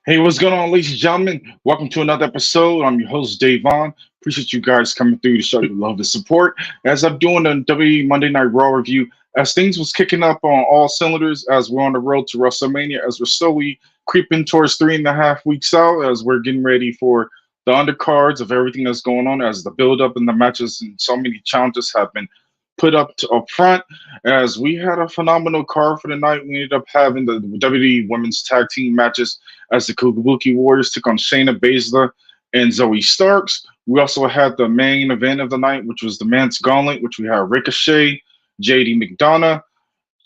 Hey, what's going on, ladies and gentlemen? Welcome to another episode. I'm your host, Dave Vaughn. Appreciate you guys coming through to show your love and support. As I'm doing the WWE Monday Night Raw review, as things was kicking up on all cylinders, as we're on the road to WrestleMania, as we're slowly creeping towards 3.5 weeks out, as we're getting ready for the undercards of everything that's going on, as the build-up and the matches and so many challenges have been put up front. As we had a phenomenal card for the night, we ended up having the WWE Women's Tag Team matches as the Kabuki Warriors took on Shayna Basler and Zoey Starks. We also had the main event of the night, which was the men's gauntlet, which we had Ricochet, JD McDonagh,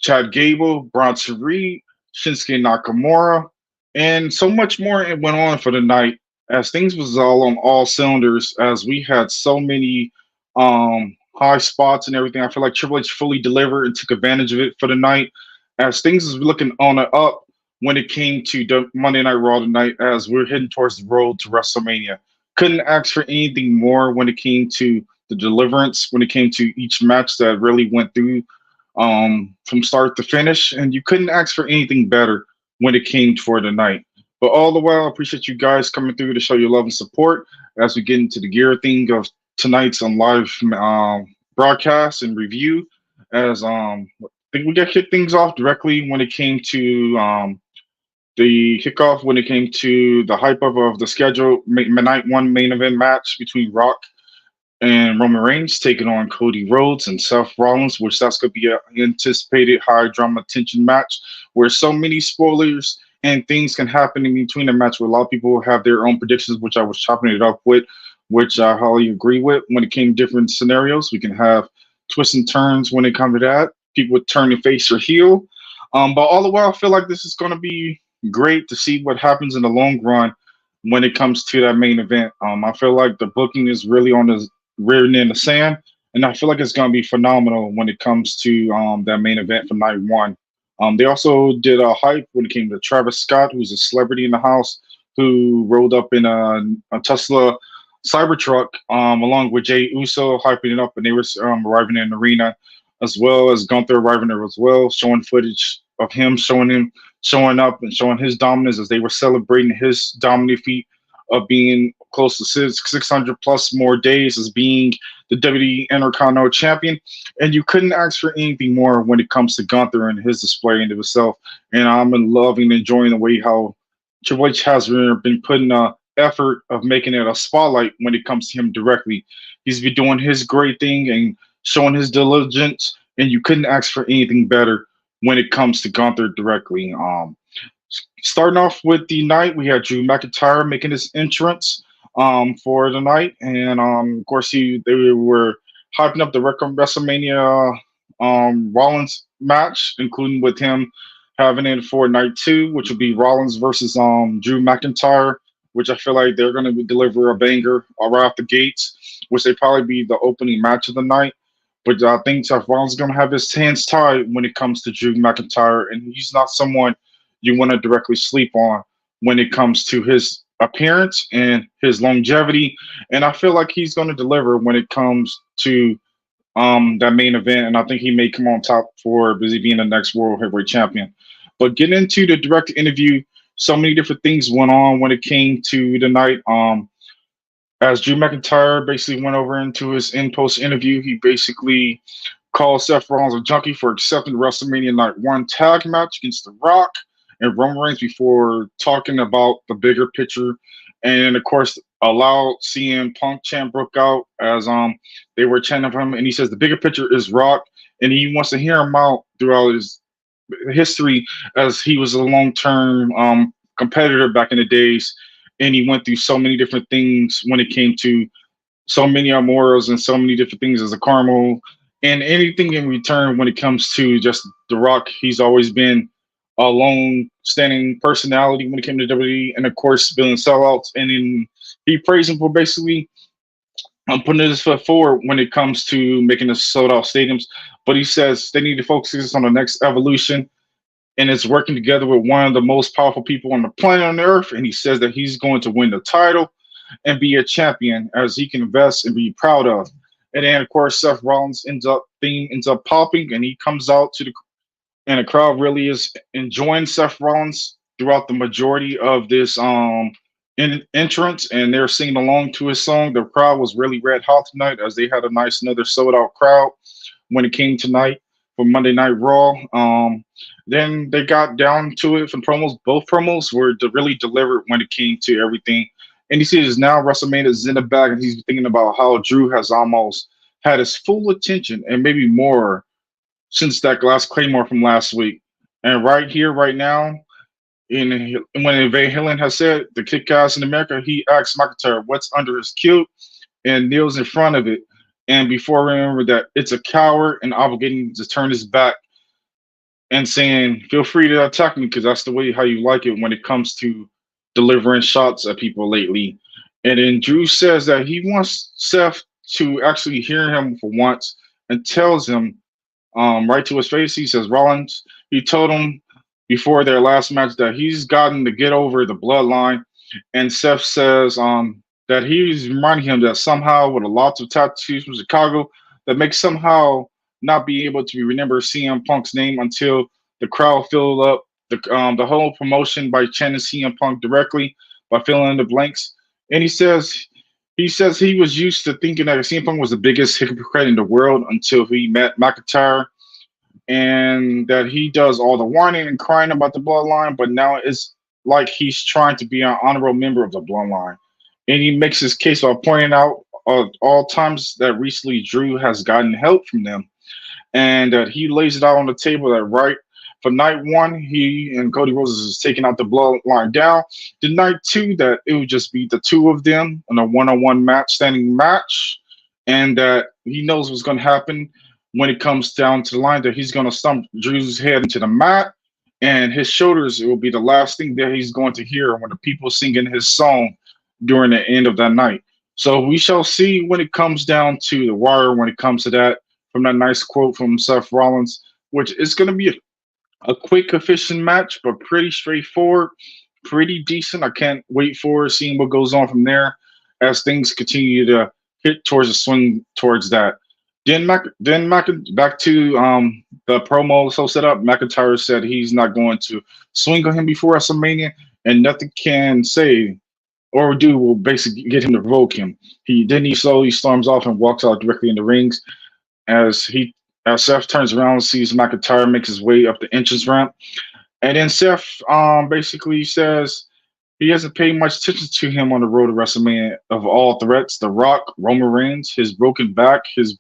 Chad Gable, Bronson Reed, Shinsuke Nakamura, and so much more. It went on for the night as things was all on all cylinders as we had so many high spots and everything. I feel like Triple H fully delivered and took advantage of it for the night as things was looking on the up when it came to the Monday Night Raw tonight as we're heading towards the road to WrestleMania. Couldn't ask for anything more when it came to the deliverance, when it came to each match that really went through from start to finish, and you couldn't ask for anything better when it came for the night. But all the while, I appreciate you guys coming through to show your love and support as we get into the gear thing of tonight's live broadcast and review. As I think we got to kick things off directly when it came to the kickoff when it came to the hype of the schedule night one main event match between Rock and Roman Reigns taking on Cody Rhodes and Seth Rollins, which that's going to be an anticipated high drama tension match where so many spoilers and things can happen in between the match where a lot of people have their own predictions, which I was chopping it up with, which I highly agree with. When it came to different scenarios, we can have twists and turns when it comes to that. People would turn their face or heel. But all the while, I feel like this is going to be great to see what happens in the long run when it comes to that main event. I feel like the booking is really on the written in the sand, and I feel like it's going to be phenomenal when it comes to that main event for night one. They also did a hype when it came to Travis Scott, who's a celebrity in the house, who rolled up in a Tesla Cybertruck along with Jay Uso, hyping it up, and they were arriving in the arena, as well as Gunther arriving there as well, showing footage of him showing up and showing his dominance as they were celebrating his dominant feat of being close to 600 plus more days as being the WWE Intercontinental Champion. And you couldn't ask for anything more when it comes to Gunther and his display into himself. And I'm in loving and enjoying the way how Triple H has been putting a effort of making it a spotlight when it comes to him directly. He's been doing his great thing and showing his diligence, and you couldn't ask for anything better when it comes to Gunther directly. Starting off with the night, we had Drew McIntyre making his entrance for the night, and of course they were hyping up the WrestleMania Rollins match, including with him having it for night two, which would be Rollins versus Drew McIntyre, which I feel like they're going to deliver a banger right off the gates, which they probably be the opening match of the night. But I think Seth Rollins is going to have his hands tied when it comes to Drew McIntyre, and he's not someone you want to directly sleep on when it comes to his appearance and his longevity. And I feel like he's going to deliver when it comes to that main event, and I think he may come on top for busy being the next World Heavyweight Champion. But getting into the direct interview, so many different things went on when it came to the night. As Drew McIntyre basically went over into his in-post interview, he basically called Seth Rollins a junkie for accepting the WrestleMania Night 1 tag match against The Rock and Roman Reigns before talking about the bigger picture. And, of course, a loud CM Punk chant broke out as they were chanting for him. And he says the bigger picture is Rock, and he wants to hear him out throughout his history as he was a long-term competitor back in the days. And he went through so many different things when it came to so many Immortals and so many different things as a Carmel. And anything in return when it comes to just The Rock, he's always been a long-standing personality when it came to WWE, and of course, building sellouts. And he praised him for basically putting his foot forward when it comes to making us sold-out stadiums. But he says they need to focus on the next evolution, and it's working together with one of the most powerful people on the planet on Earth. And he says that he's going to win the title and be a champion as he can invest and be proud of. And then, of course, Seth Rollins ends up popping, and he comes out to the and the crowd really is enjoying Seth Rollins throughout the majority of this entrance, and they're singing along to his song. The crowd was really red hot tonight, as they had a nice another sold out crowd when it came tonight for Monday Night Raw. Then they got down to it for promos. Both promos were really delivered when it came to everything. And he sees now WrestleMania is in the bag, and he's thinking about how Drew has almost had his full attention and maybe more since that last Claymore from last week. And right here, right now, when Van Halen has said the kick ass in America, he asks McIntyre what's under his kilt and kneels in front of it. And before remember that it's a coward and obligating to turn his back and saying, feel free to attack me because that's the way how you like it when it comes to delivering shots at people lately. And then Drew says that he wants Seth to actually hear him for once and tells him right to his face. He says, Rollins, he told him before their last match that he's gotten to get over the bloodline. And Seth says that he's reminding him that somehow with a lot of tattoos from Chicago that makes somehow not be able to remember CM Punk's name until the crowd filled up the whole promotion by chanting CM Punk directly by filling in the blanks. And he says he was used to thinking that CM Punk was the biggest hypocrite in the world until he met McIntyre, and that he does all the whining and crying about the bloodline, but now it's like he's trying to be an honorable member of the bloodline. And he makes his case by pointing out all times that recently Drew has gotten help from them, and that he lays it out on the table that right for night one, he and Cody Rhodes is taking out the bloodline down. The night two, that it would just be the two of them in a one-on-one match, standing match, and that he knows what's going to happen when it comes down to the line, that he's going to stump Drew's head into the mat, and his shoulders, it will be the last thing that he's going to hear when the people singing his song during the end of that night. So we shall see when it comes down to the wire, when it comes to that, from that nice quote from Seth Rollins, which is going to be a quick, efficient match, but pretty straightforward, pretty decent. I can't wait for seeing what goes on from there as things continue to hit towards the swing towards that. Back to the promo so set up. McIntyre said he's not going to swing on him before WrestleMania, and nothing can say or do will basically get him to provoke him. He slowly storms off and walks out directly in the rings as Seth turns around and sees McIntyre makes his way up the entrance ramp. And then Seth basically says he hasn't paid much attention to him on the road to WrestleMania. Of all threats, The Rock, Roman Reigns, his broken back, his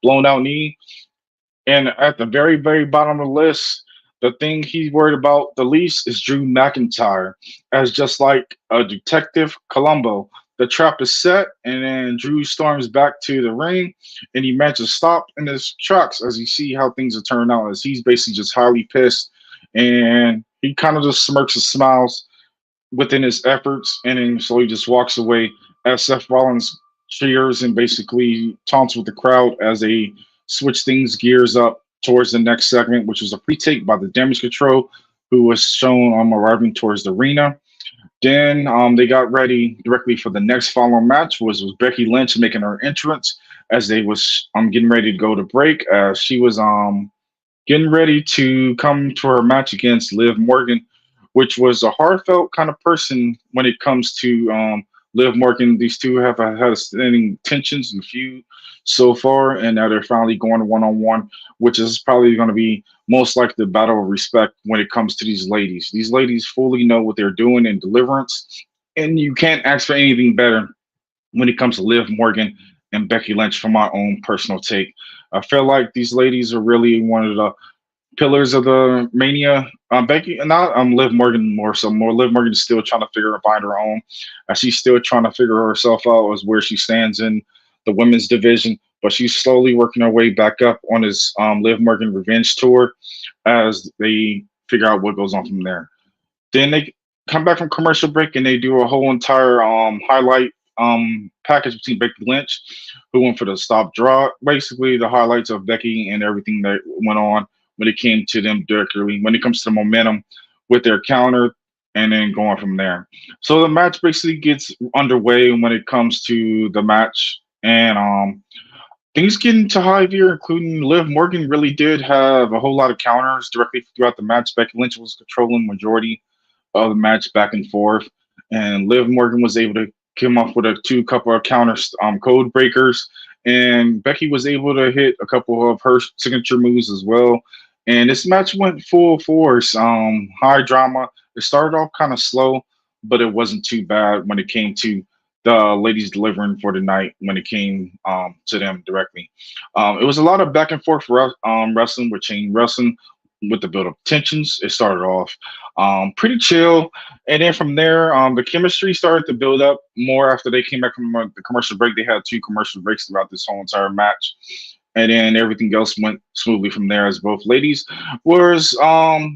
blown out knee. And at the very, very bottom of the list, the thing he's worried about the least is Drew McIntyre. As just like a Detective Columbo, the trap is set, and then Drew storms back to the ring, and he manages to stop in his tracks as he see how things are turning out, as he's basically just highly pissed, and he kind of just smirks and smiles within his efforts, and then so he just walks away as Seth Rollins cheers and basically taunts with the crowd as they switch things gears up towards the next segment, which was a pre-take by the Damage Control, who was shown arriving towards the arena. Then they got ready directly for the next following match, was Becky Lynch making her entrance as they was getting ready to go to break. She was getting ready to come to her match against Liv Morgan, which was a heartfelt kind of person when it comes to Liv Morgan. These two have had standing tensions and feud so far, and now they're finally going one-on-one, which is probably going to be most likely the battle of respect when it comes to these ladies. These ladies fully know what they're doing in Deliverance, and you can't ask for anything better when it comes to Liv Morgan and Becky Lynch, from my own personal take. I feel like these ladies are really one of the pillars of the Mania. Becky, not Liv Morgan more so. More Liv Morgan is still trying to find her own. She's still trying to figure herself out as where she stands in the women's division, but she's slowly working her way back up on his Liv Morgan Revenge Tour as they figure out what goes on from there. Then they come back from commercial break and they do a whole entire highlight package between Becky Lynch, who went for the stop draw, basically the highlights of Becky and everything that went on when it came to them directly, when it comes to the momentum with their counter, and then going from there. So the match basically gets underway when it comes to the match, and things get into high gear, including Liv Morgan really did have a whole lot of counters directly throughout the match. Becky Lynch was controlling majority of the match back and forth, and Liv Morgan was able to come off with a two couple of counter code breakers, and Becky was able to hit a couple of her signature moves as well. And this match went full force, high drama. It started off kind of slow, but it wasn't too bad when it came to the ladies delivering for the night when it came to them directly. It was a lot of back and forth wrestling with chain wrestling with the build up tensions. It started off pretty chill, and then from there, the chemistry started to build up more after they came back from the commercial break. They had two commercial breaks throughout this whole entire match. And then everything else went smoothly from there as both ladies was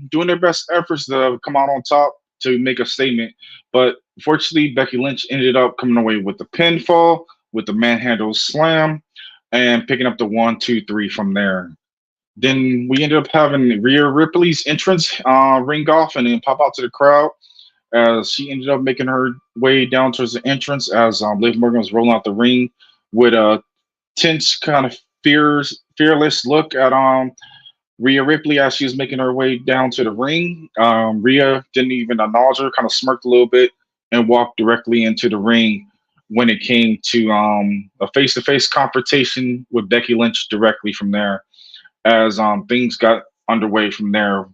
doing their best efforts to come out on top to make a statement. But fortunately, Becky Lynch ended up coming away with the pinfall, with the manhandle slam, and picking up the 1, 2, 3 from there. Then we ended up having Rhea Ripley's entrance ring off and then pop out to the crowd as she ended up making her way down towards the entrance as Liv Morgan was rolling out the ring with a tense kind of fearless look at Rhea Ripley as she was making her way down to the ring. Rhea didn't even acknowledge her, kind of smirked a little bit and walked directly into the ring when it came to a face-to-face confrontation with Becky Lynch directly from there as things got underway from there.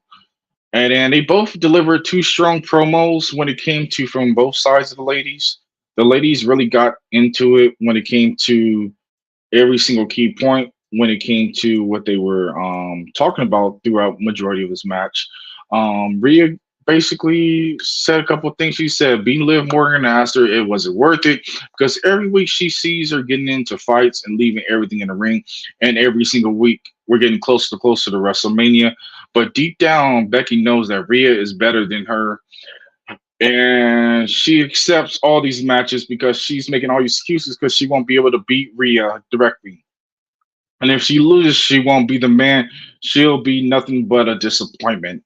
And then they both delivered two strong promos when it came to from both sides of the ladies. The ladies really got into it when it came to every single key point when it came to what they were talking about throughout majority of this match. Rhea basically said a couple of things. She said, being Liv Morgan, asked her it wasn't worth it because every week she sees her getting into fights and leaving everything in the ring, and every single week we're getting closer to WrestleMania. But deep down, Becky knows that Rhea is better than her, and she accepts all these matches because she's making all these excuses because she won't be able to beat Rhea directly. And if she loses, she won't be the man. She'll be nothing but a disappointment.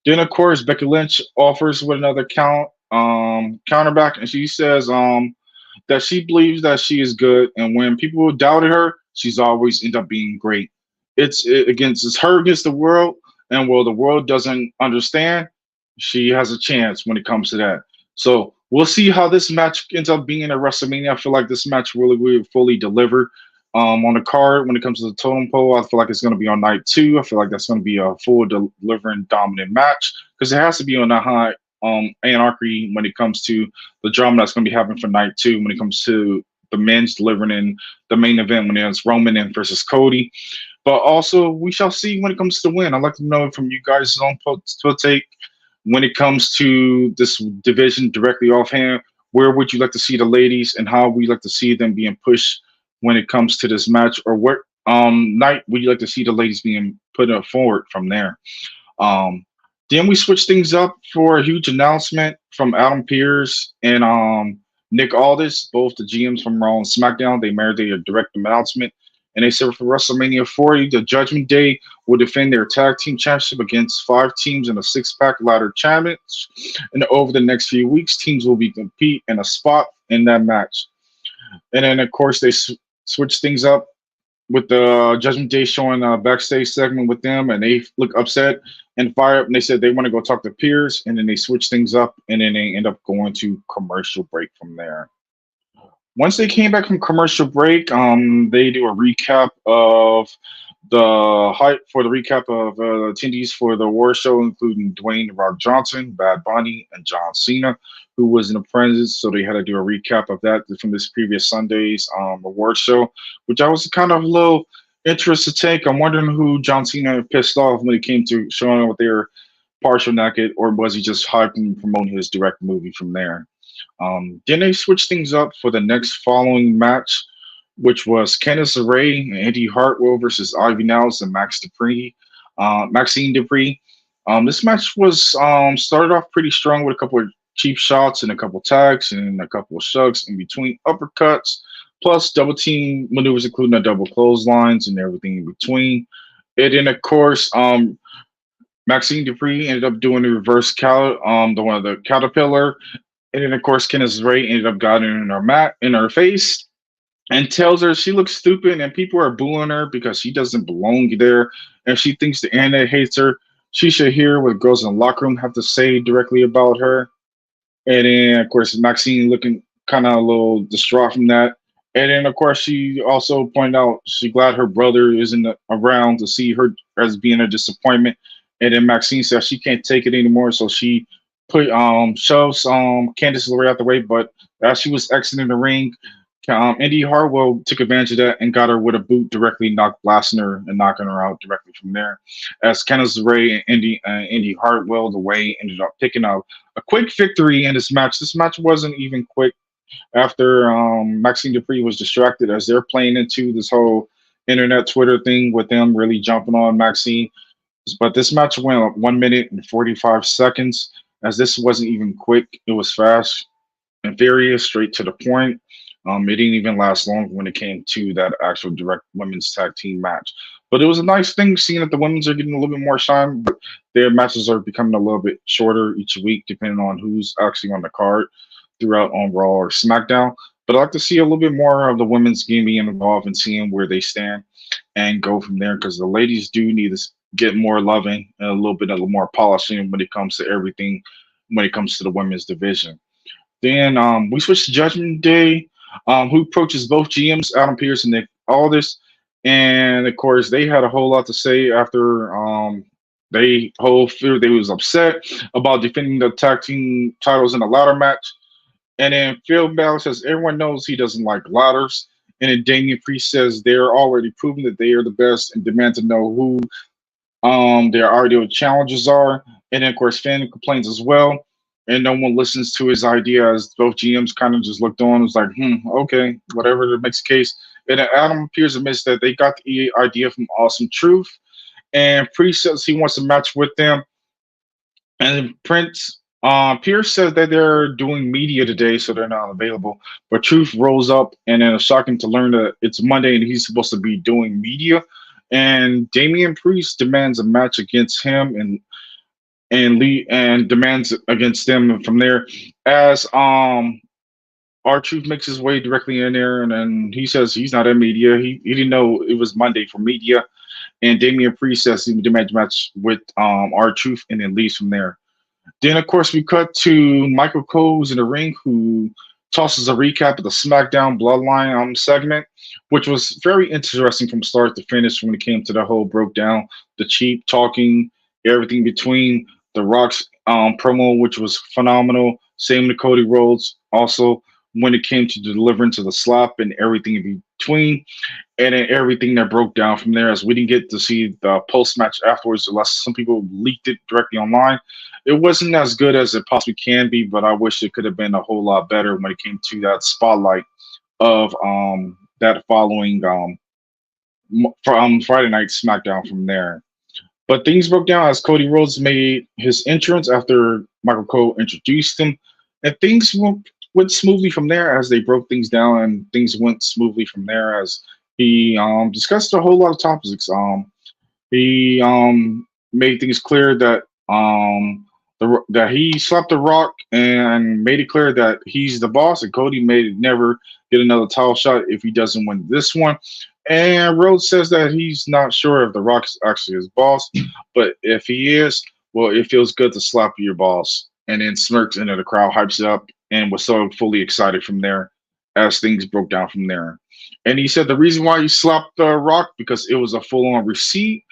Then, of course, Becky Lynch offers with another counterback, and she says that she believes that she is good, and when people doubted her, she's always end up being great. It's her against the world, and while the world doesn't understand, she has a chance when it comes to that. So we'll see how this match ends up being at WrestleMania. I feel like this match really will fully deliver on the card when it comes to the totem pole. I feel like it's going to be on night 2. I feel like that's going to be a full delivering dominant match because it has to be on a high anarchy when it comes to the drama that's going to be happening for night 2 when it comes to the men's delivering in the main event when it's Roman and versus Cody. But also, we shall see when it comes to win. I'd like to know from you guys' own take when it comes to this division directly offhand. Where would you like to see the ladies, and how would you like to see them being pushed when it comes to this match? Or what night would you like to see the ladies being put forward from there? Then we switch things up for a huge announcement from Adam Pearce and Nick Aldis, both the GMs from Raw and SmackDown. They made their direct announcement. And they said for WrestleMania 40, the Judgment Day will defend their tag team championship against 5 teams in a 6-pack ladder challenge. And over the next few weeks, teams will be compete in a spot in that match. And then, of course, they switch things up with the Judgment Day showing a backstage segment with them, and they look upset and fired up. And they said they want to go talk to Pierce, and then they switch things up, and then they end up going to commercial break from there. Once they came back from commercial break, they do a recap of the hype for the recap of attendees for the award show, including Dwayne "The Rock" Johnson, Bad Bunny, and John Cena, who was in the presence. So they had to do a recap of that from this previous Sunday's award show, which I was kind of a little interested to take. I'm wondering who John Cena pissed off when it came to showing what they were partial naked, or was he just hyping and promoting his direct movie from there? Then they switched things up for the next following match, which was Candice LeRae and Indy Hartwell versus Ivy Nels and Maxine Dupree. This match was started off pretty strong with a couple of cheap shots and a couple tags and a couple of shugs in between uppercuts, plus double team maneuvers, including the double clotheslines and everything in between. And then, of course, Maxine Dupree ended up doing the reverse the caterpillar. And then, of course, Candice LeRae ended up got in her face and tells her she looks stupid and people are booing her because she doesn't belong there. And she thinks the internet hates her she should hear what girls in the locker room have to say directly about her. And then, of course, Maxine looking kind of a little distraught from that. And then, of course, she also pointed out she glad her brother isn't around to see her as being a disappointment. And then Maxine says she can't take it anymore, so she put shoves Candice LeRae out the way. But as she was exiting the ring, Indy Hartwell took advantage of that and got her with a boot directly, knocked blasting her and knocking her out directly from there. As Candice LeRae and Indy Hartwell, the way ended up picking up a quick victory in this match. This match wasn't even quick after Maxine Dupree was distracted as they're playing into this whole internet Twitter thing with them really jumping on Maxine. But this match went up 1 minute and 45 seconds as this wasn't even quick. It was fast and furious, straight to the point. It didn't even last long when it came to that actual direct women's tag team match. But it was a nice thing seeing that the women's are getting a little bit more shine, but their matches are becoming a little bit shorter each week, depending on who's actually on the card throughout on Raw or SmackDown. But I like to see a little bit more of the women's game being involved and seeing where they stand and go from there because the ladies do need to get more loving and a little bit of more polishing when it comes to everything, when it comes to the women's division. Then we switched to Judgment Day, who approaches both GMs, Adam Pearce and Nick Aldis. And of course, they had a whole lot to say after they was upset about defending the tag team titles in a ladder match. And then Phil Balor says everyone knows he doesn't like ladders. And then Damian Priest says they're already proven that they are the best and demand to know who their ideal challenges are. And then of course Finn complains as well. And no one listens to his idea as both GMs kind of just looked on and was like, okay, whatever the next case. And then Adam Pearce admits that they got the idea from Awesome Truth. And Priest says he wants to match with them. And Pierce says that they're doing media today, so they're not available. But Truth rolls up, and then it's shocking to learn that it's Monday and he's supposed to be doing media. And Damian Priest demands a match against him and demands against them. And from there, as R-Truth makes his way directly in there, and then he says he's not in media. He didn't know it was Monday for media. And Damian Priest says he demands a match with R-Truth and then leaves from there. Then, of course, we cut to Michael Cole in the ring, who tosses a recap of the SmackDown Bloodline segment, which was very interesting from start to finish when it came to the whole broke down, the cheap talking, everything between the Rock's promo, which was phenomenal. Same with Cody Rhodes. Also, when it came to the deliverance of the slap and everything in between, and then everything that broke down from there, as we didn't get to see the post-match afterwards, unless some people leaked it directly online. It wasn't as good as it possibly can be, but I wish it could have been a whole lot better when it came to that spotlight of that following Friday night SmackDown from there. But things broke down as Cody Rhodes made his entrance after Michael Cole introduced him, and things went smoothly from there as they broke things down, and things went smoothly from there as he discussed a whole lot of topics. He made things clear that that he slapped the Rock and made it clear that he's the boss, and Cody made it never get another title shot if he doesn't win this one. And Rhodes says that he's not sure if the Rock is actually his boss, but if he is, well, it feels good to slap your boss. And then smirks, and then the crowd hypes it up and was so fully excited from there as things broke down from there. And he said the reason why he slapped the Rock because it was a full-on receipt.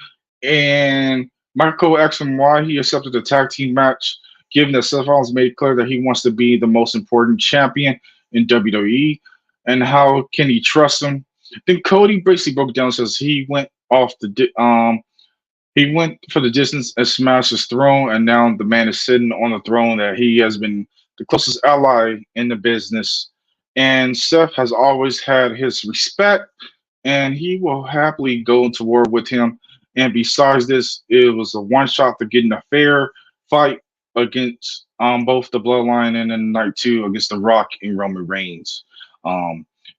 And Michael asked him why he accepted the tag team match, given that Seth Rollins made clear that he wants to be the most important champion in WWE, and how can he trust him? Then Cody basically broke it down and says he went off he went for the distance and smashed his throne, and now the man is sitting on the throne that he has been the closest ally in the business. And Seth has always had his respect, and he will happily go into war with him. And besides this, it was a one shot to getting a fair fight against both the Bloodline and then night two against The Rock and Roman Reigns.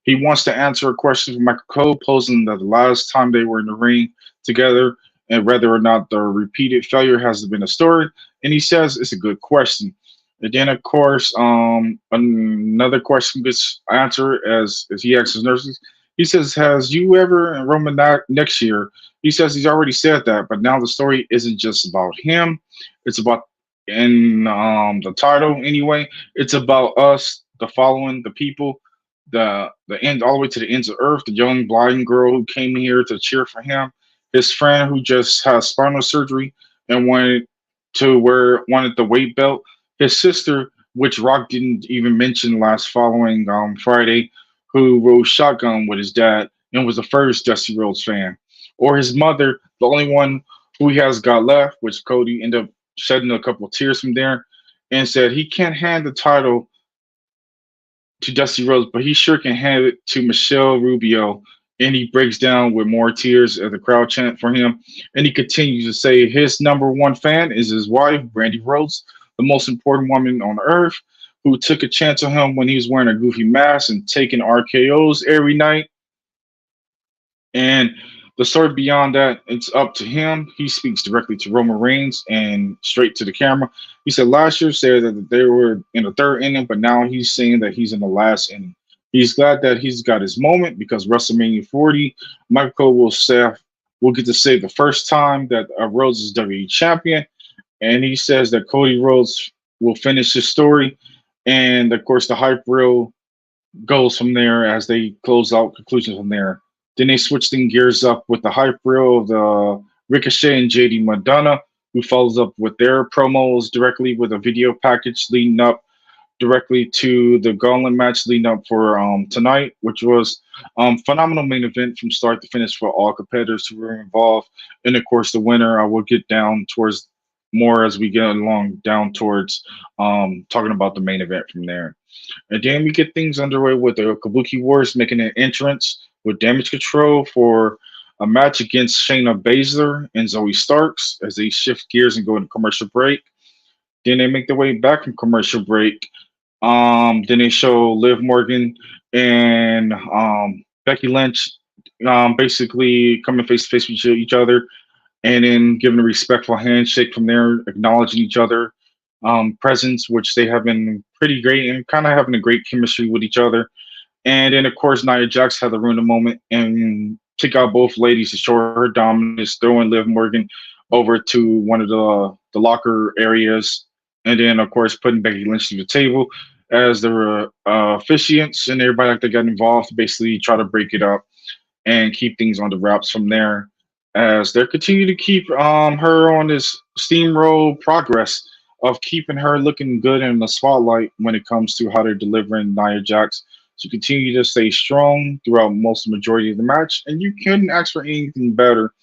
He wants to answer a question from Michael Cole, posing that the last time they were in the ring together and whether or not the repeated failure has been a story. And he says it's a good question. And then, of course, another question gets answered as he asks his nurses. He says, "Has you ever in Roman next year?" He says he's already said that, but now the story isn't just about him. It's about in the title anyway. It's about us, the following, the people, the end all the way to the ends of earth. The young blind girl who came here to cheer for him. His friend who just had spinal surgery and wanted the weight belt. His sister, which Rock didn't even mention last following Friday, who rode shotgun with his dad and was the first Dusty Rhodes fan, or his mother, the only one who he has got left, which Cody ended up shedding a couple of tears from there, and said he can't hand the title to Dusty Rhodes, but he sure can hand it to Michelle Rubio. And he breaks down with more tears as the crowd chant for him. And he continues to say his number one fan is his wife, Brandy Rhodes, the most important woman on earth, who took a chance on him when he was wearing a goofy mask and taking RKO's every night. And the story beyond that, it's up to him. He speaks directly to Roman Reigns and straight to the camera. He said last year said that they were in the third inning, but now he's saying that he's in the last inning. He's glad that he's got his moment because WrestleMania 40, Michael will get to say the first time that Rhodes is WWE champion, and he says that Cody Rhodes will finish his story, and of course the hype reel goes from there as they close out conclusions from there. Then they switch things gears up with the hype reel of the Ricochet and JD McDonagh, who follows up with their promos directly with a video package leading up directly to the Gauntlet match leading up for tonight, which was phenomenal main event from start to finish for all competitors who were involved. And of course, the winner, I will get down towards more as we get along down towards talking about the main event from there. And then we get things underway with the Kabuki Wars making an entrance with Damage Control for a match against Shayna Basler and Zoey Starks as they shift gears and go into commercial break. Then they make their way back from commercial break. Then they show Liv Morgan and Becky Lynch basically coming face to face with each other and then giving a respectful handshake from there, acknowledging each other presence, which they have been pretty great and kind of having a great chemistry with each other. And then, of course, Nia Jax had to ruin the moment and kick out both ladies to show her dominance, throwing Liv Morgan over to one of the locker areas. And then, of course, putting Becky Lynch to the table as the officiants and everybody like they got involved to basically try to break it up and keep things on the wraps from there as they continue to keep her on this steamroll progress of keeping her looking good in the spotlight when it comes to how they're delivering Nia Jax to continue to stay strong throughout most of the majority of the match. And you couldn't ask for anything better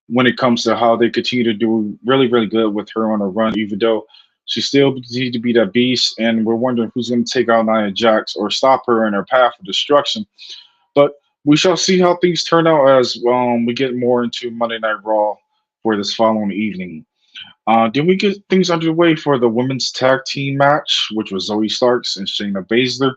when it comes to how they continue to do really, really good with her on a run, even though she still continues to be that beast. And we're wondering who's going to take out Nia Jax or stop her in her path of destruction. But we shall see how things turn out as we get more into Monday Night Raw for this following evening. Then we get things underway for the women's tag team match, which was Zoey Starks and Shayna Basler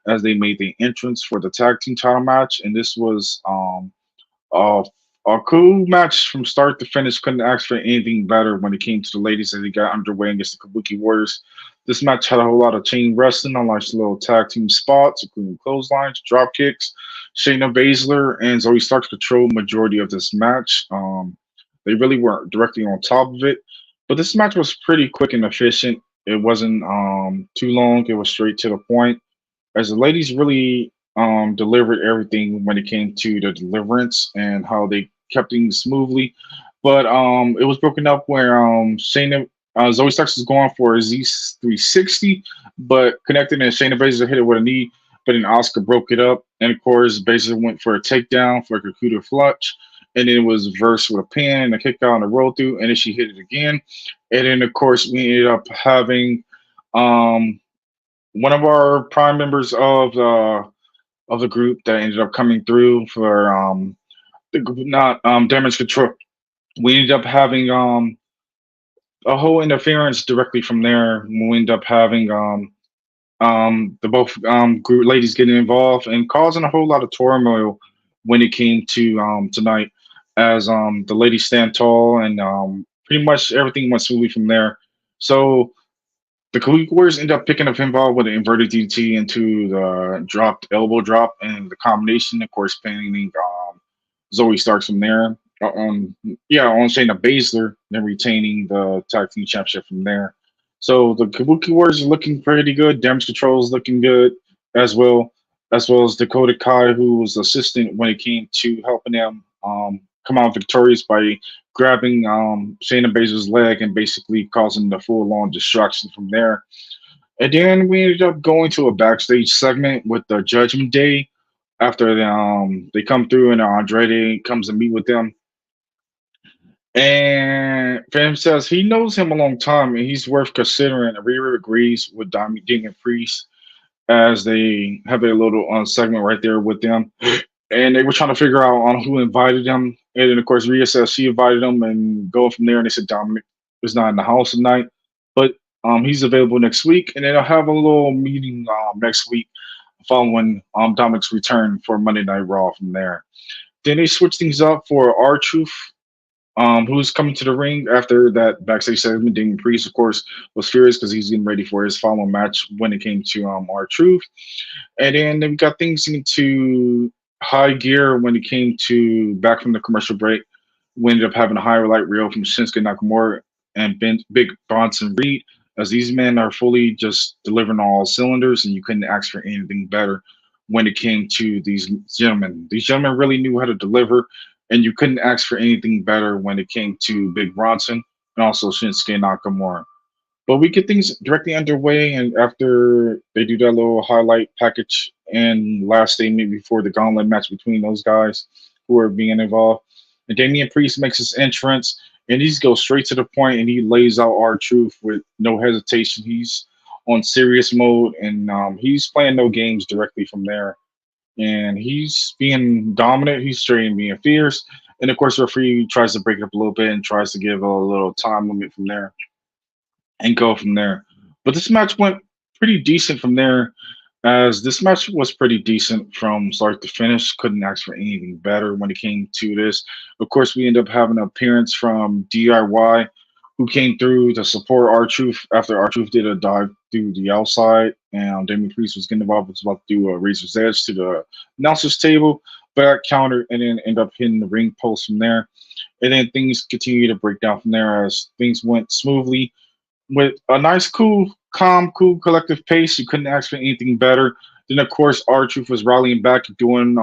as they made the entrance for the tag team title match. And this was a, a cool match from start to finish. Couldn't ask for anything better when it came to the ladies as they got underway against the Kabuki Warriors. This match had a whole lot of chain wrestling, a nice little tag team spots, including clotheslines, drop kicks. Shayna Basler and Zoey Stark controlled majority of this match. They really weren't directly on top of it, but this match was pretty quick and efficient. It wasn't too long. It was straight to the point. As the ladies really delivered everything when it came to the deliverance and how they kept things smoothly. But it was broken up where Zoey Starks was going for a Z360, but connected and Shayna Baszler hit it with a knee, but then Oscar broke it up. And of course, Baszler went for a takedown for a Kakuta clutch. And then it was versed with a pin and a kick out and a roll through, and then she hit it again. And then, of course, we ended up having one of our prime members of the group that ended up coming through for not damage control. We ended up having a whole interference directly from there. We ended up having the both group ladies getting involved and causing a whole lot of turmoil when it came to tonight as the ladies stand tall and pretty much everything went smoothly from there. So The Kabuki Warriors end up picking up pinball with an inverted DT into the dropped elbow drop and the combination, of course, pinning Zoey Stark from there. Yeah, on Shayna Basler, then retaining the tag team championship from there. So the Kabuki Warriors are looking pretty good. Damage Control is looking good as well, as Dakota Kai, who was assistant when it came to helping them come out victorious by grabbing Shayna Baszler's leg and basically causing the full-on destruction from there. And then we ended up going to a backstage segment with the Judgment Day after they come through and Andrade comes to meet with them. And Fam says he knows him a long time and he's worth considering. And Rhea agrees with Damian Priest as they have a little segment right there with them. And they were trying to figure out on who invited them. And then, of course, Rhea says she invited them and go from there. And they said Dominic is not in the house tonight, but he's available next week. And then I'll have a little meeting next week following Dominic's return for Monday Night Raw from there. Then they switch things up for R-Truth, who's coming to the ring after that backstage segment. Damien Priest, of course, was furious because he's getting ready for his final match when it came to R-Truth. And then we got things into high gear when it came to back from the commercial break. We ended up having a highlight reel from Shinsuke Nakamura and Big Bronson Reed, as these men are fully just delivering all cylinders, and you couldn't ask for anything better when it came to these gentlemen. These gentlemen really knew how to deliver, and you couldn't ask for anything better when it came to Big Bronson and also Shinsuke Nakamura. But we get things directly underway, and after they do that little highlight package and last statement before the gauntlet match between those guys who are being involved, and Damian Priest makes his entrance, and he goes straight to the point, and he lays out R-Truth with no hesitation. He's on serious mode, and he's playing no games directly from there. And he's being dominant. He's straight and being fierce. And of course, the referee tries to break it up a little bit and tries to give a little time limit from there and go from there. But this match went pretty decent from there, as this match was pretty decent from start to finish. Couldn't ask for anything better when it came to this. Of course, we ended up having an appearance from DIY, who came through to support R-Truth after R-Truth did a dive through the outside, and Damien Priest was getting involved, was about to do a Razor's Edge to the announcer's table, but got countered and then end up hitting the ring post from there. And then things continue to break down from there as things went smoothly with a nice, cool, calm, cool, collective pace. You couldn't ask for anything better. Then, of course, R-Truth was rallying back, doing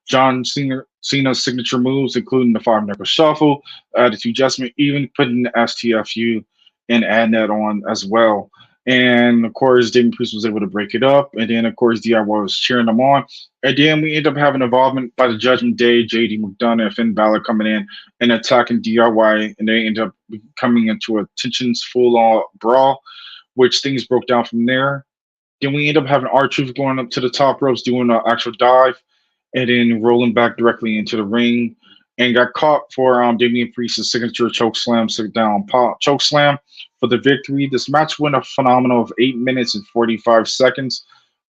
John Cena's signature moves, including the five knuckle shuffle, attitude adjustment, even putting the STFU and adding that on as well. And of course, Damien Priest was able to break it up. And then, of course, DIY was cheering them on. And then we end up having involvement by the Judgment Day, JD McDonagh and Finn Balor coming in and attacking DIY. And they end up coming into a tensions full brawl, which things broke down from there. Then we end up having R-Truth going up to the top ropes, doing an actual dive, and then rolling back directly into the ring. And got caught for Damian Priest's signature choke slam, sit down pop choke slam for the victory. This match went a phenomenal of 8 minutes and 45 seconds.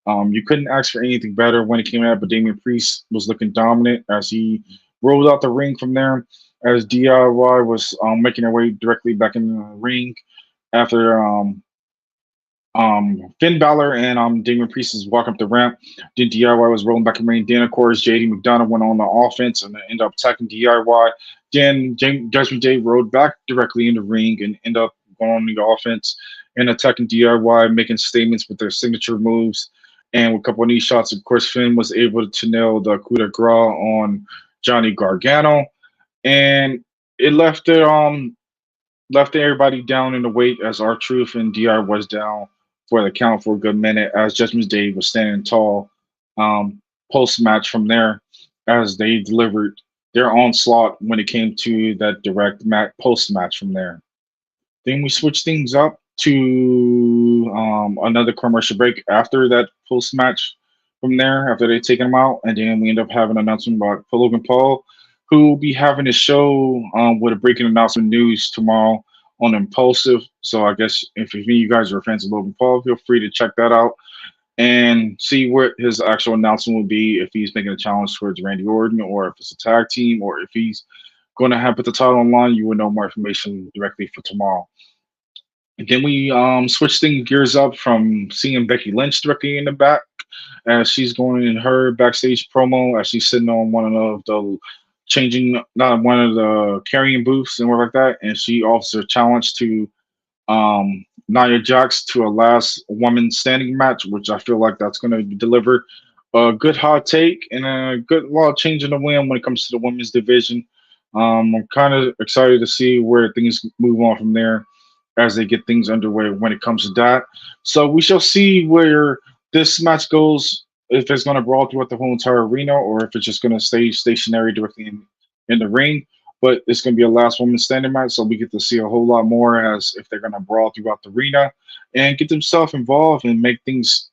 You couldn't ask for anything better when it came out, but Damian Priest was looking dominant as he rolled out the ring from there, as DIY was making their way directly back in the ring after Finn Balor and Damien Priest is walking up the ramp. Then DIY was rolling back in the ring. Then, of course, JD McDonagh went on the offense and ended up attacking DIY. Then Judgment Day rode back directly in the ring and ended up going on the offense and attacking DIY, making statements with their signature moves. And with a couple of knee shots, of course, Finn was able to nail the coup de grace on Johnny Gargano. And it left everybody down in the weight as R-Truth and DI was down for the count for a good minute, as Judgment Day was standing tall post match from there, as they delivered their onslaught when it came to that direct post match from there. Then we switched things up to another commercial break after that post match from there, after they taken them out. And then we end up having an announcement about Logan Paul, who will be having a show with a breaking announcement news tomorrow on Impulsive. So I guess if any of you guys are fans of Logan Paul, feel free to check that out and see what his actual announcement will be, if he's making a challenge towards Randy Orton, or if it's a tag team, or if he's going to have put the title online. You will know more information directly for tomorrow. Then we switch things gears up from seeing Becky Lynch directly in the back as she's going in her backstage promo as she's sitting on one of the changing not one of the carrying booths and work like that, and she offers a challenge to Nia Jax to a last woman standing match, which I feel like that's going to deliver a good hot take and a good lot of change in the wind when it comes to the women's division. I'm kind of excited to see where things move on from there as they get things underway when it comes to that. So we shall see where this match goes, if it's going to brawl throughout the whole entire arena or if it's just going to stay stationary directly in the ring. But it's going to be a last woman standing match, so we get to see a whole lot more as if they're going to brawl throughout the arena and get themselves involved and make things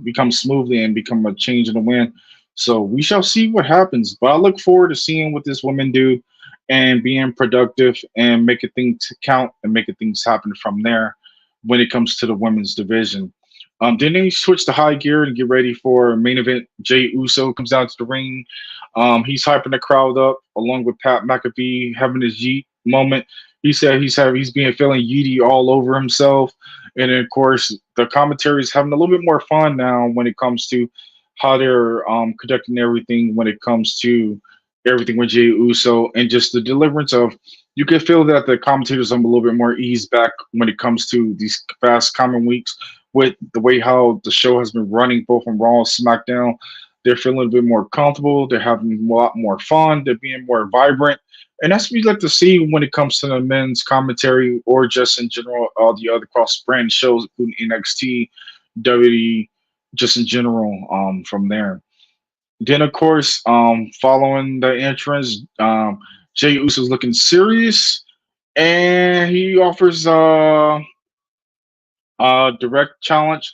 become smoothly and become a change in the wind. So we shall see what happens. But I look forward to seeing what this woman do and being productive and making things count and making things happen from there when it comes to the women's division. Then they switch to high gear and get ready for main event. Jay Uso comes out to the ring. He's hyping the crowd up along with Pat McAfee having his yeet moment. He said he's being feeling yeety all over himself, and then, of course the commentary is having a little bit more fun now when it comes to how they're conducting everything when it comes to everything with Jay Uso and just the deliverance of. You can feel that the commentators are a little bit more eased back when it comes to these fast common weeks with the way how the show has been running both on Raw and SmackDown. They're feeling a bit more comfortable. They're having a lot more fun. They're being more vibrant. And that's what we like to see when it comes to the men's commentary or just in general, all the other cross brand shows, including NXT, WWE, just in general from there. Then, of course, following the entrance, Jay Uso's looking serious and he offers direct challenge.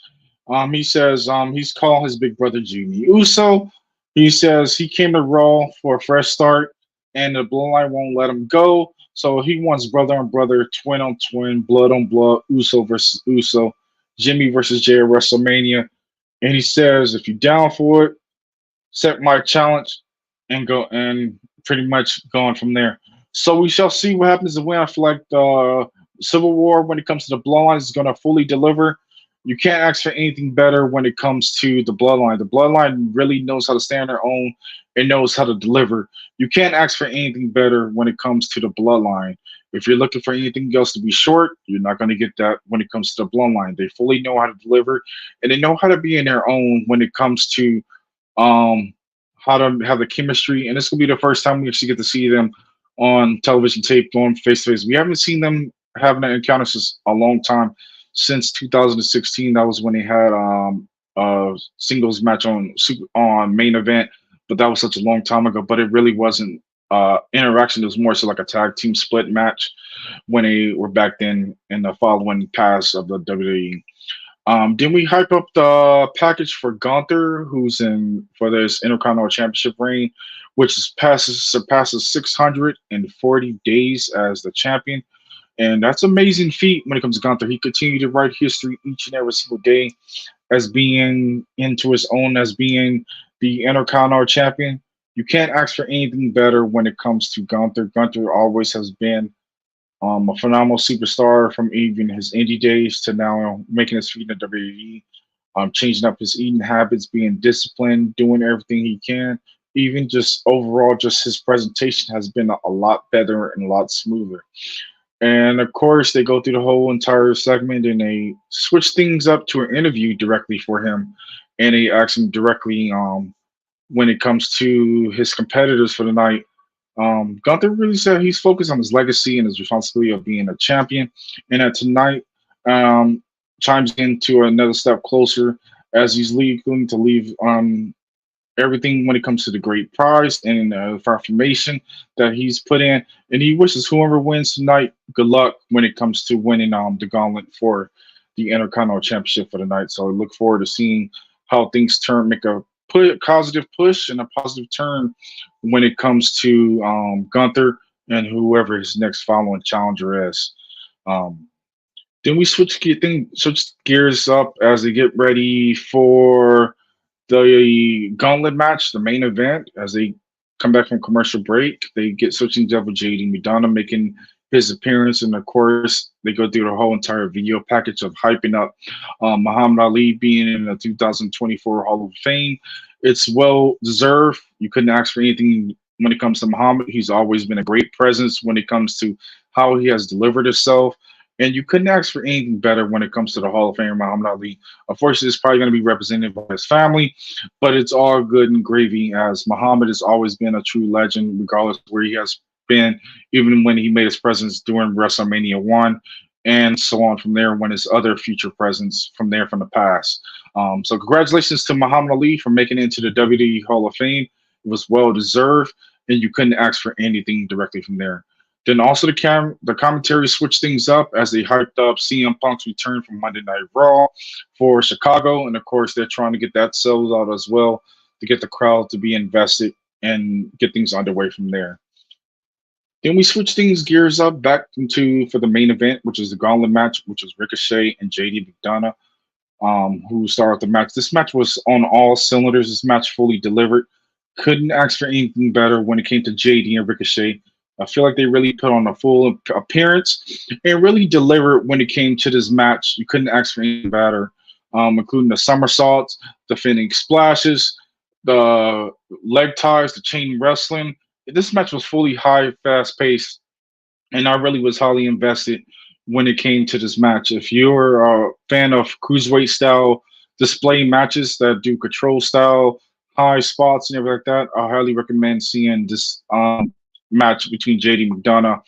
He says he's calling his big brother Jimmy Uso. He says he came to Raw for a fresh start, and the bloodline won't let him go. So he wants brother on brother, twin on twin, blood on blood, Uso versus Uso, Jimmy versus Jay at WrestleMania. And he says, if you're down for it, set my challenge and go and pretty much going from there. So we shall see what happens when I feel like the Civil War when it comes to the bloodline is going to fully deliver. You can't ask for anything better when it comes to the bloodline. The bloodline really knows how to stand on their own and knows how to deliver. You can't ask for anything better when it comes to the bloodline. If you're looking for anything else to be short, you're not going to get that when it comes to the bloodline. They fully know how to deliver and they know how to be in their own when it comes to um, how to have the chemistry. And this will be the first time we actually get to see them on television tape going face to face. We haven't seen them having an encounter since a long time, since 2016. That was when they had a singles match on main event, but that was such a long time ago. But it really wasn't interaction. It was more so like a tag team split match when they were back then in the following pass of the WWE. Then we hype up the package for Gunther, who's in for this Intercontinental Championship reign, which surpasses 640 days as the champion. And that's an amazing feat when it comes to Gunther. He continued to write history each and every single day as being into his own, as being the Intercontinental champion. You can't ask for anything better when it comes to Gunther. Gunther always has been a phenomenal superstar from even his indie days to now making his feet in the WWE, changing up his eating habits, being disciplined, doing everything he can. Even just overall, just his presentation has been a lot better and a lot smoother. And of course, they go through the whole entire segment and they switch things up to an interview directly for him. And they ask him directly when it comes to his competitors for the night. Gunther really said he's focused on his legacy and his responsibility of being a champion. And that tonight chimes into another step closer as he's going to leave everything when it comes to the great prize and the affirmation that he's put in. And he wishes whoever wins tonight good luck when it comes to winning the gauntlet for the Intercontinental Championship for the night. So I look forward to seeing how things turn, make a positive push and a positive turn when it comes to Gunther and whoever his next following challenger is. Um, then we switch gears up as they get ready for the Gauntlet match, the main event, as they come back from commercial break. They get switching up with JD McDonagh making his appearance, and of course they go through the whole entire video package of hyping up Muhammad Ali being in the 2024 Hall of Fame. It's well deserved. You couldn't ask for anything when it comes to Muhammad. He's always been a great presence when it comes to how he has delivered himself. And you couldn't ask for anything better when it comes to the Hall of Fame, Muhammad Ali. Unfortunately, it's probably going to be represented by his family, but it's all good and gravy as Muhammad has always been a true legend, regardless of where he has been, even when he made his presence during WrestleMania 1 and so on from there when his other future presence from there from the past. So congratulations to Muhammad Ali for making it into the WWE Hall of Fame. It was well deserved, and you couldn't ask for anything directly from there. Then also the commentary switched things up as they hyped up CM Punk's return from Monday Night Raw for Chicago, and of course they're trying to get that sold out as well to get the crowd to be invested and get things underway from there. Then we switch things gears up back into for the main event, which is the Gauntlet match, which was Ricochet and JD McDonagh, who started the match. This match was on all cylinders. This match fully delivered. Couldn't ask for anything better when it came to JD and Ricochet. I feel like they really put on a full appearance and really delivered when it came to this match. You couldn't ask for anything better, including the somersaults, the finishing splashes, the leg ties, the chain wrestling. This match was fully high, fast paced, and I really was highly invested when it came to this match. If you're a fan of cruiserweight style display matches that do control style, high spots, and everything like that, I highly recommend seeing this match between JD McDonagh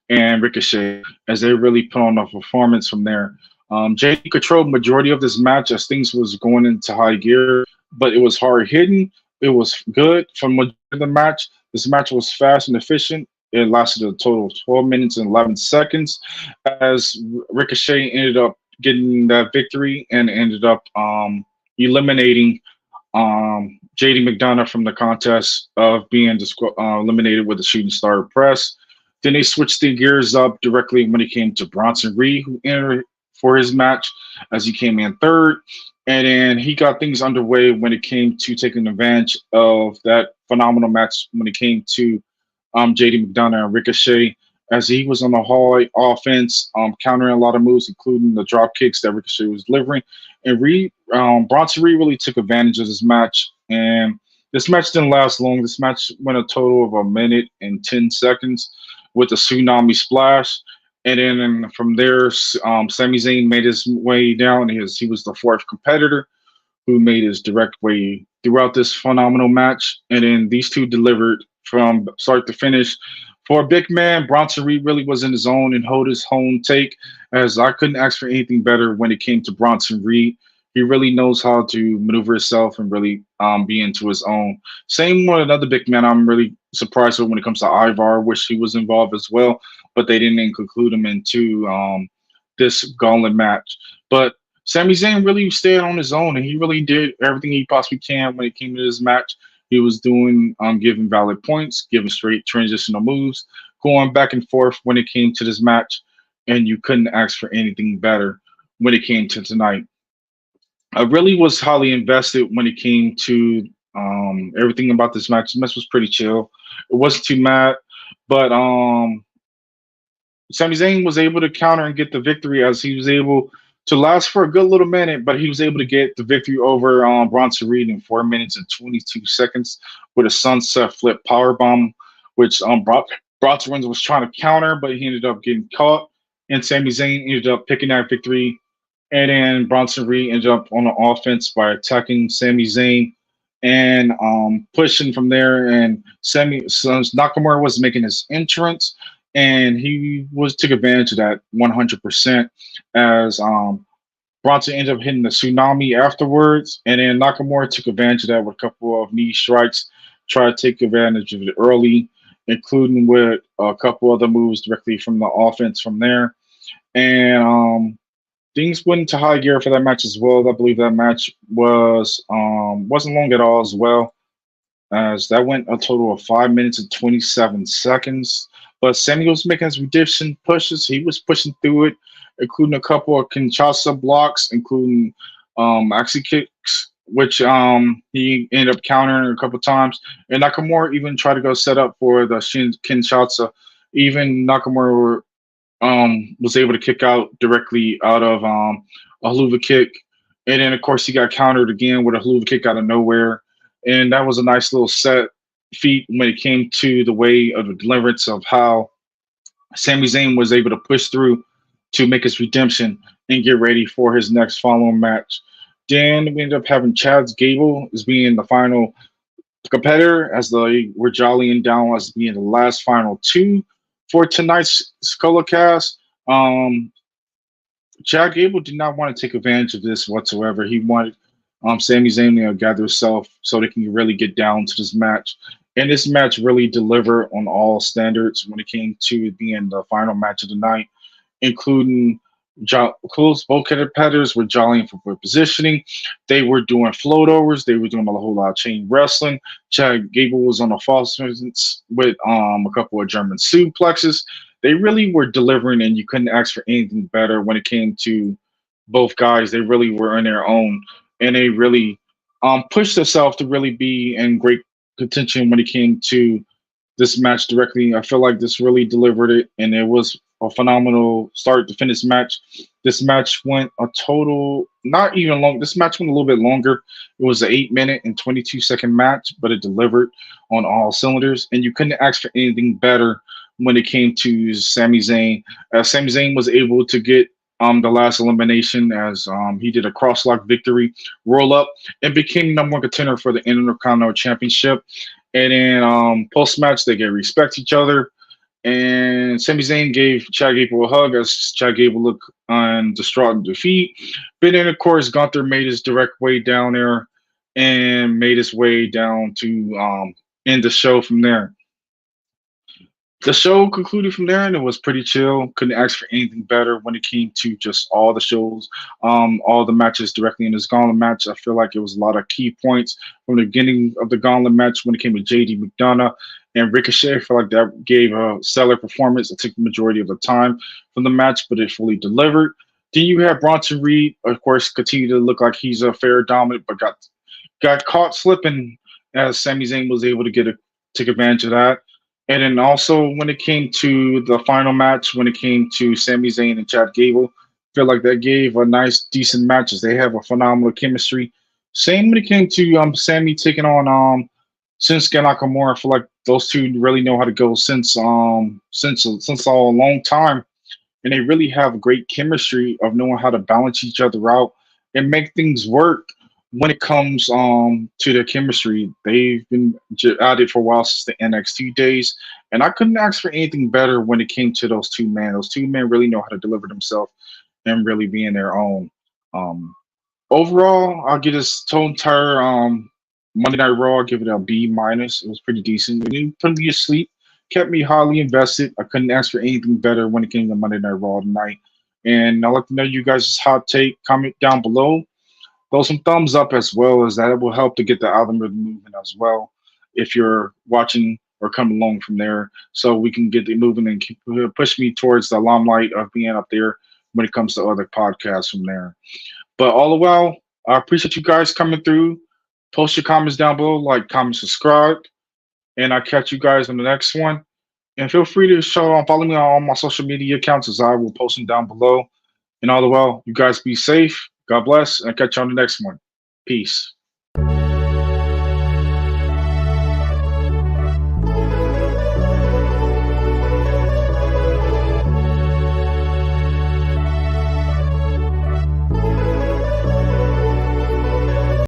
and Ricochet as they really put on a performance from there. JD controlled majority of this match as things was going into high gear, but it was hard hitting. It was good for majority of the match. This match was fast and efficient. It lasted a total of 12 minutes and 11 seconds as Ricochet ended up getting that victory and ended up eliminating JD McDonagh from the contest of being eliminated with a shooting star press. Then they switched the gears up directly when it came to Bronson Reed, who entered for his match as he came in third. And then he got things underway when it came to taking advantage of that phenomenal match when it came to JD McDonagh and Ricochet, as he was on the high offense, countering a lot of moves, including the drop kicks that Ricochet was delivering. And Bronson Reed really took advantage of this match. And this match didn't last long. This match went a total of 1 minute and 10 seconds with a tsunami splash. And then from there, Sami Zayn made his way down. He was the fourth competitor who made his direct way throughout this phenomenal match. And then these two delivered from start to finish. For a big man, Bronson Reed really was in his own and hold his own take, as I couldn't ask for anything better when it came to Bronson Reed. He really knows how to maneuver himself and really be into his own. Same with another big man I'm really surprised with when it comes to Ivar. Wish he was involved as well, but they didn't include him into this gauntlet match. But Sami Zayn really stayed on his own, and he really did everything he possibly can when it came to this match. He was doing giving valid points, giving straight transitional moves, going back and forth when it came to this match, and you couldn't ask for anything better when it came to tonight. I really was highly invested when it came to everything about this match. The match was pretty chill. It wasn't too mad, but Sami Zayn was able to counter and get the victory as he was able to last for a good little minute, but he was able to get the victory over Bronson Reed in 4 minutes and 22 seconds with a sunset flip powerbomb, which Bronson Reed was trying to counter, but he ended up getting caught, and Sami Zayn ended up picking that victory. And then Bronson Reed ended up on the offense by attacking Sami Zayn and pushing from there. And Nakamura was making his entrance, and he took advantage of that 100% as Bronson ended up hitting the tsunami afterwards. And then Nakamura took advantage of that with a couple of knee strikes, tried to take advantage of it early, including with a couple other moves directly from the offense from there. And things went into high gear for that match as well. I believe that match wasn't long at all as well, as that went a total of 5 minutes and 27 seconds. But Sami was making his redemption pushes. He was pushing through it, including a couple of Kinshasa blocks, including axi kicks, which he ended up countering a couple times. And Nakamura even tried to go set up for the Kinshasa. Even Nakamura was able to kick out directly out of a haluva kick, and then of course he got countered again with a haluva kick out of nowhere, and that was a nice little set feat when it came to the way of the deliverance of how Sami Zayn was able to push through to make his redemption and get ready for his next following match. Then we ended up having Chad Gable as being the final competitor, as they were jollying down as being the last final two for tonight's Skolocast. Um, Chad Gable did not want to take advantage of this whatsoever. He wanted Sami Zayn to gather himself so they can really get down to this match. And this match really delivered on all standards when it came to being the final match of the night, including close both competitors were jollying for positioning. They were doing float overs. They were doing a whole lot of chain wrestling. Chad Gable was on a false presence with a couple of German suplexes. They really were delivering, and you couldn't ask for anything better when it came to both guys. They really were in their own, and they really pushed themselves to really be in great contention when it came to this match directly. I feel like this really delivered it, and it was a phenomenal start to finish match. This match went a total, not even long. This match went a little bit longer. It was an 8 minute and 22-second match, but it delivered on all cylinders, and you couldn't ask for anything better when it came to Sami Zayn. Sami Zayn was able to get the last elimination as he did a crosslock victory, roll up, and became number one contender for the Intercontinental Championship. And then post match, they get respect each other. And Sami Zayn gave Chad Gable a hug as Chad Gable looked distraught in defeat. But then, of course, Gunther made his direct way down there and made his way down to end the show from there. The show concluded from there, and it was pretty chill. Couldn't ask for anything better when it came to just all the shows, all the matches directly in this Gauntlet match. I feel like it was a lot of key points from the beginning of the Gauntlet match when it came to JD McDonagh and Ricochet. I feel like that gave a stellar performance. It took the majority of the time from the match, but it fully delivered. Then you have Bronson Reed, of course, continue to look like he's a fair dominant, but got caught slipping as Sami Zayn was able to take advantage of that. And then also when it came to the final match, when it came to Sami Zayn and Chad Gable, I feel like that gave a nice, decent matches. They have a phenomenal chemistry. Same when it came to Sami taking on Shinsuke Nakamura. I feel like those two really know how to go since a long time, and they really have great chemistry of knowing how to balance each other out and make things work. When it comes to their chemistry, they've been at it for a while since the NXT days, and I couldn't ask for anything better when it came to those two men. Those two men really know how to deliver themselves and really be in their own. Overall, I'll give this whole entire Monday Night Raw. I'll give it a B minus. It was pretty decent. It didn't put me to sleep. Kept me highly invested. I couldn't ask for anything better when it came to Monday Night Raw tonight. And I'd like to know you guys' hot take. Comment down below. Throw some thumbs up as well, as that will help to get the algorithm moving as well if you're watching or coming along from there, so we can get it moving and push me towards the limelight of being up there when it comes to other podcasts from there. But all the while, I appreciate you guys coming through. Post your comments down below, like, comment, subscribe, and I'll catch you guys on the next one. And feel free to follow me on all my social media accounts, as I will post them down below. And all the while, you guys be safe. God bless, and catch you on the next one. Peace.